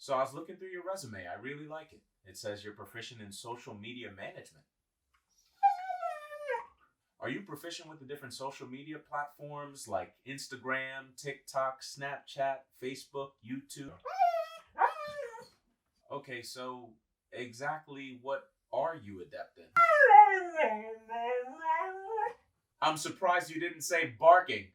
So I was looking through your resume. I really like it. It says you're proficient in social media management. Are you proficient with the different social media platforms like Instagram, TikTok, Snapchat, Facebook, YouTube? Okay, so exactly what are you adept in? I'm surprised you didn't say barking.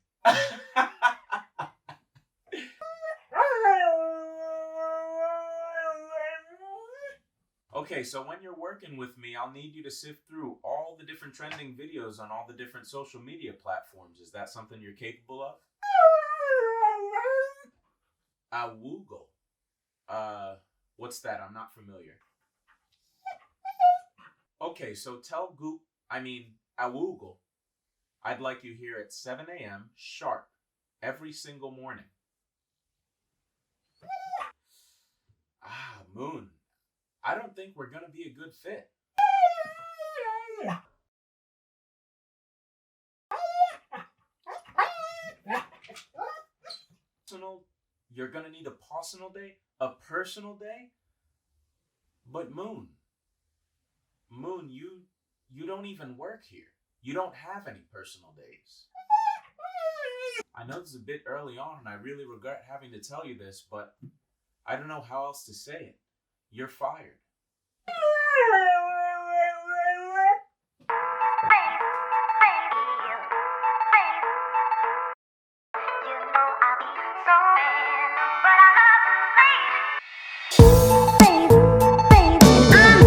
Okay, so when you're working with me, I'll need you to sift through all the different trending videos on all the different social media platforms. Is that something you're capable of? A Woogle. What's that? I'm not familiar. Okay, so tell Goop, a Woogle. I'd like you here at 7 a.m. sharp every single morning. Moon. I don't think we're gonna be a good fit. Personal, you're gonna need a personal day? A personal day? But Moon, you don't even work here. You don't have any personal days. I know this is a bit early on and I really regret having to tell you this, but I don't know how else to say it. You're fired.